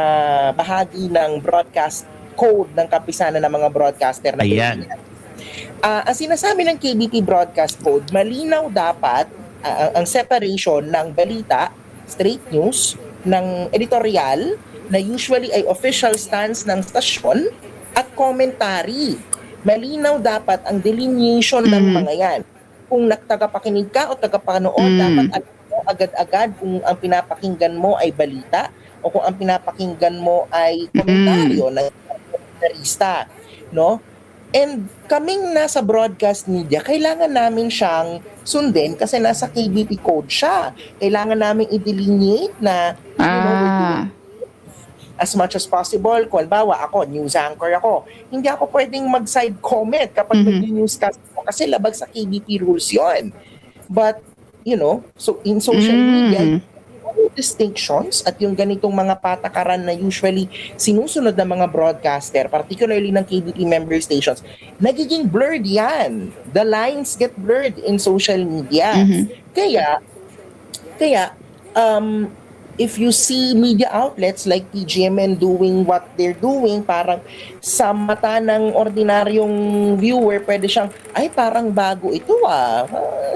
bahagi ng broadcast code ng kapisanan ng mga broadcaster na Ayan. Pilipinas. Ang sinasabi ng KBP Broadcast Code, malinaw dapat ang separation ng balita, straight news, ng editorial, na usually ay official stance ng stasyon, at commentary. Malinaw dapat ang delineation ng mga yan. Kung tagapakinig ka o tagapanood, dapat alam mo agad-agad kung ang pinapakinggan mo ay balita o kung ang pinapakinggan mo ay komentaryo ng komentarista, no? And kaming nasa broadcast media, kailangan namin siyang sundin kasi nasa KBP code siya. Kailangan namin i-delineate na we're doing as much as possible. Kung halimbawa ako, news anchor ako, hindi ako pwedeng mag-side comment kapag nag-newscast ako kasi labag sa KBP rules yon. But, you know, so in social media, distinctions at yung ganitong mga patakaran na usually sinusunod ng mga broadcaster, particularly ng KBP member stations, nagiging blurred yan. The lines get blurred in social media. Kaya, if you see media outlets like PGMN doing what they're doing, parang sa mata ng ordinaryong viewer, pwede siyang, ay parang bago ito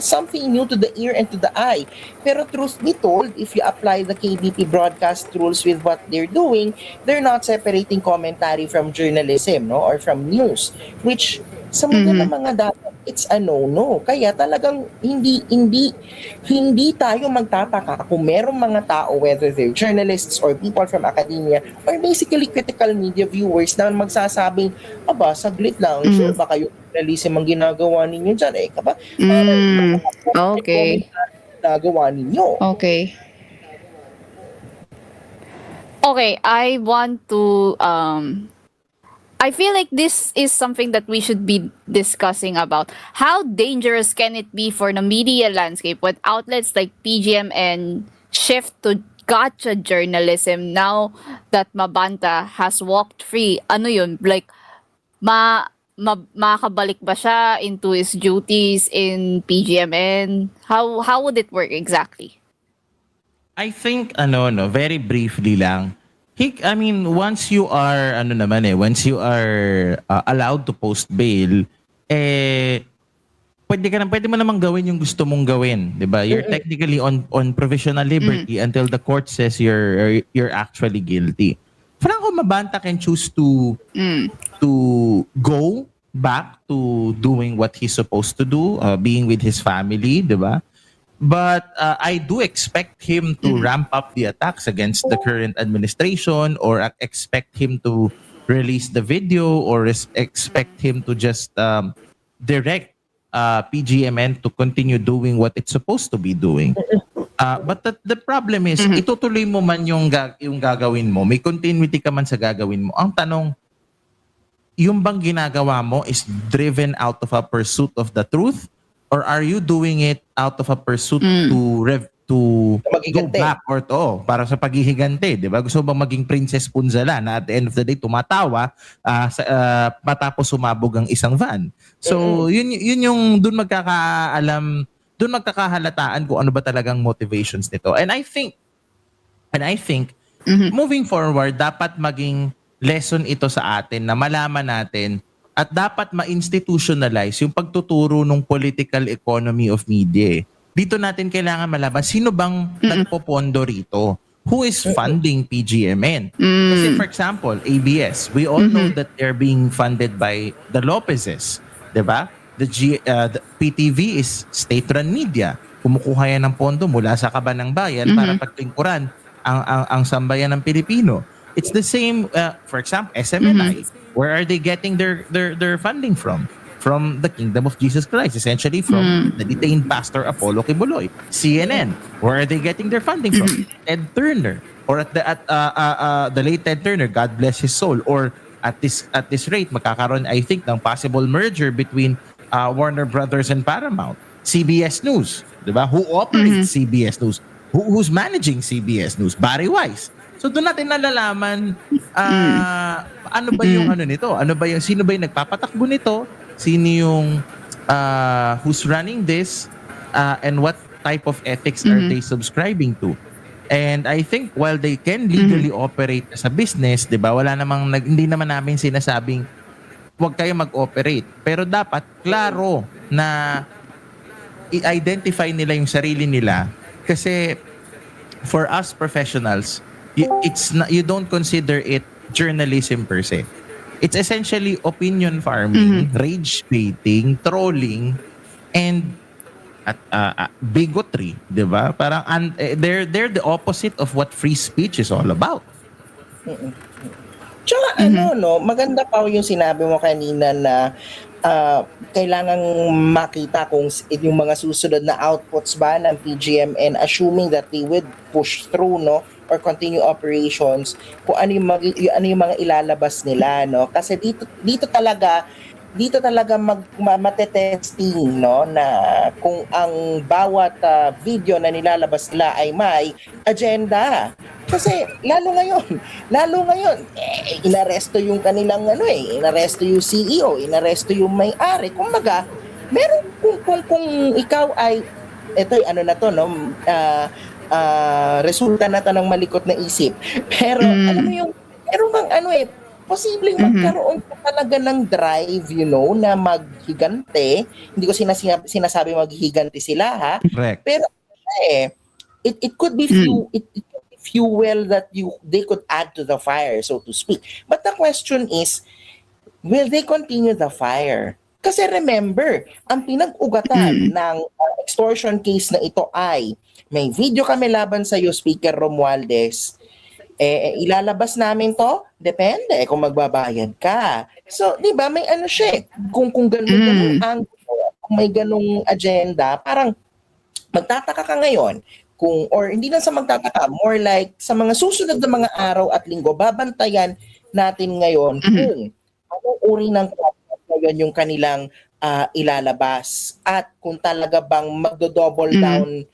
something new to the ear and to the eye. Pero truth be told, if you apply the KBP broadcast rules with what they're doing, they're not separating commentary from journalism, no, or from news, which sa mga mga data, it's a no-no. Kaya talagang hindi tayo magtataka kung merong mga tao, whether they're journalists or people from academia or basically critical media viewers na magsasabing, aba, saglit lang, sure ba kayo journalism ang ginagawa ninyo dyan? Okay. Ginagawa ninyo. Okay. Okay, I want to I feel like this is something that we should be discussing about. How dangerous can it be for the media landscape when outlets like PGMN shift to gotcha journalism now that Mabanta has walked free? Ano yun? Like, makabalik ba siya into his duties in PGMN? How would it work exactly? I think very briefly lang. Once you are once you are allowed to post bail, pwede mo namang gawin yung gusto mong gawin, 'di ba? You're technically on provisional liberty until the court says you're actually guilty. Franco Mabanta can choose to go back to doing what he's supposed to do, being with his family, 'di ba? But I do expect him to ramp up the attacks against the current administration, or expect him to release the video, or expect him to just direct PGMN to continue doing what it's supposed to be doing. But the problem is, itutuloy mo man yung gagawin mo, may continuity ka man sa gagawin mo. Ang tanong, yung bang ginagawa mo is driven out of a pursuit of the truth? Or are you doing it out of a pursuit to go back or para sa paghihigante, 'di ba? Gusto bang maging Princess Punzala na at the end of the day tumatawa matapos sumabog ang isang van? So yun yung doon magkakahalataan kung ano ba talagang motivations nito. And I think And I think, moving forward, dapat maging lesson ito sa atin na malaman natin at dapat ma-institutionalize yung pagtuturo ng political economy of media. Dito natin kailangan malaman sino bang nagpopondo rito. Who is funding PGMN? Kasi for example, ABS, we all know that they're being funded by the Lopezes, 'di ba? The PTV is state-run media. Kumukuha yan ng pondo mula sa kaban ng bayan para pagtingkuran ang sambayan ng Pilipino. It's the same, for example, SMNI. Where are they getting their funding from? From the Kingdom of Jesus Christ, essentially from the detained pastor Apollo Kibuloy. CNN, where are they getting their funding from? Ted Turner, or at the late Ted Turner, God bless his soul, or at this rate magkakaroon, I think, ng possible merger between Warner Brothers and Paramount. CBS News, 'di ba? Who operates CBS News? Who's managing CBS News? Barry Weiss. So doon natin nalalaman ano ba yung ano nito? Ano ba yung sino ba yung nagpapatakbo nito? Sino yung who's running this and what type of ethics are they subscribing to? And I think while they can legally operate as a business, 'di ba? Hindi naman namin sinasabing huwag kayo mag-operate. Pero dapat klaro na i-identify nila yung sarili nila kasi for us professionals, you don't consider it journalism per se. It's essentially opinion farming, rage baiting, trolling, and bigotry, 'di ba? Parang they're the opposite of what free speech is all about. Tsaka maganda pa yung sinabi mo kanina na kailangang makita kung yung mga susunod na outputs ba ng PGMN, assuming that they would push through, or continue operations, kung ano yung mga ilalabas nila, kasi dito talaga matetesting, na kung ang bawat video na nilalabas nila ay may agenda. Kasi lalo ngayon inaresto yung kanilang inaresto yung CEO, inaresto yung may-ari. Kumbaga, meron kung ikaw ay resulta na to ng malikot na isip. Pero alam mo yung meron bang posibleng magkaroon pa talaga ng drive, na maghigante. Hindi ko sinasabi maghigante sila, ha? Correct. Pero it could be fuel that they could add to the fire, so to speak. But the question is, will they continue the fire? Kasi remember, ang pinag-ugatan ng extortion case na ito ay may video kami laban sa iyo, Speaker Romualdez. Ilalabas namin to, depende kung magbabayad ka. So, 'di ba, may siya, kung ganun ang kung may ganung agenda, parang magtataka ka ngayon or hindi lang sa magtataka, more like sa mga susunod na mga araw at linggo, babantayan natin ngayon kung anong uri ng content ngayon yung kanilang ilalabas at kung talaga bang magdo-double down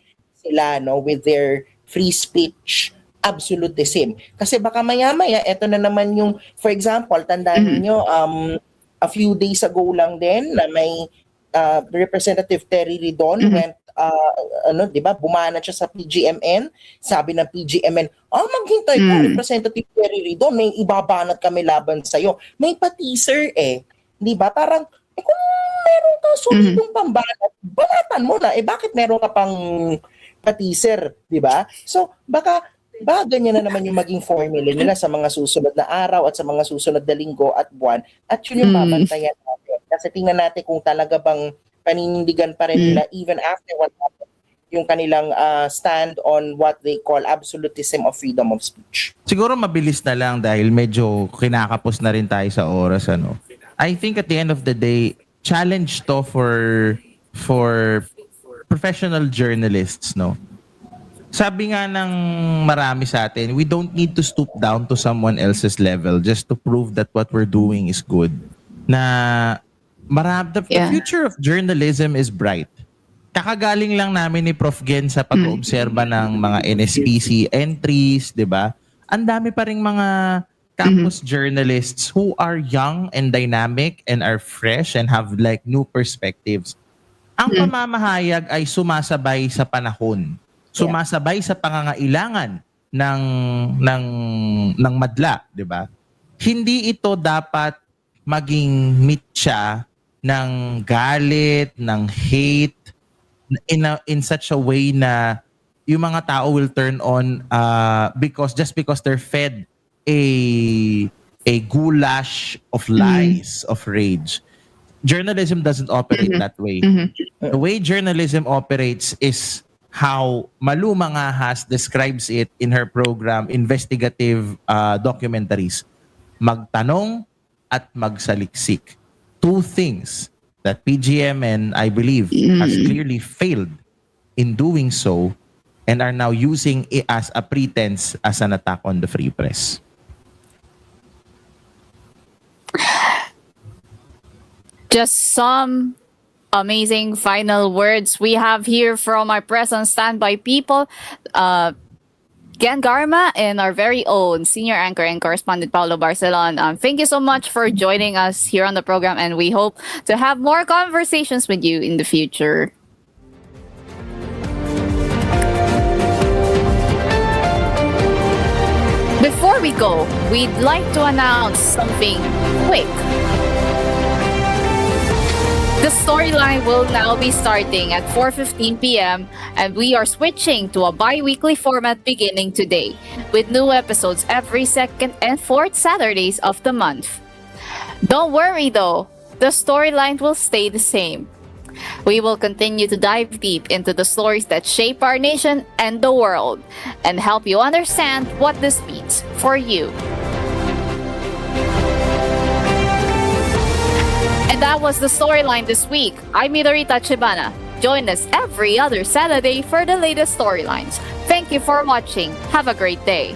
sila with their free speech absolutism. Kasi baka maya-maya, eto na naman yung, for example, tandaan niyo a few days ago lang din na may Representative Terry Ridon went, 'di ba, bumana siya sa PGMN. Sabi ng PGMN, maghintay ka, Representative Terry Ridon, may ibabanat kami laban sa'yo. May pa-teaser 'di ba? Parang, kung meron ka solidong pambanat, banatan mo na. Bakit meron ka pang pa-teaser, 'di ba? So, baka ganyan na naman yung maging formula nila sa mga susunod na araw at sa mga susunod na linggo at buwan. At yun yung babantayan natin. Kasi tingnan natin kung talaga bang paninindigan pa rin nila even after what happened, yung kanilang stand on what they call absolutism of freedom of speech. Siguro mabilis na lang dahil medyo kinakapos na rin tayo sa oras. I think at the end of the day, challenge to for professional journalists, Sabi nga ng marami sa atin, we don't need to stoop down to someone else's level just to prove that what we're doing is good. Na the future of journalism is bright. Kakagaling lang namin ni Prof. Guien sa pag-obserba ng mga NSPC entries, 'di ba? Ang dami pa ring mga campus journalists who are young and dynamic and are fresh and have like new perspectives. Ang pamamahayag ay sumasabay sa panahon. Sumasabay sa pangangailangan ng ng ng madla, 'di ba? Hindi ito dapat maging mitya ng galit, ng hate in such a way na yung mga tao will turn on because they're fed a goulash of lies, of rage. Journalism doesn't operate that way. The way journalism operates is how Malu Mangahas describes it in her program, investigative documentaries. Magtanong at magsaliksik. Two things that PGMN, I believe, has clearly failed in doing so and are now using it as a pretense as an attack on the free press. Just some amazing final words we have here from our present standby people. Guien, Garma, and our very own senior anchor and correspondent Paolo Barcelon. Thank you so much for joining us here on the program, and we hope to have more conversations with you in the future. Before we go, we'd like to announce something quick. The storyline will now be starting at 4:15 p.m. and we are switching to a bi-weekly format beginning today, with new episodes every second and fourth Saturdays of the month. Don't worry though, the storyline will stay the same. We will continue to dive deep into the stories that shape our nation and the world, and help you understand what this means for you. And that was the storyline this week. I'm Midori Tachibana. Join us every other Saturday for the latest storylines. Thank you for watching. Have a great day.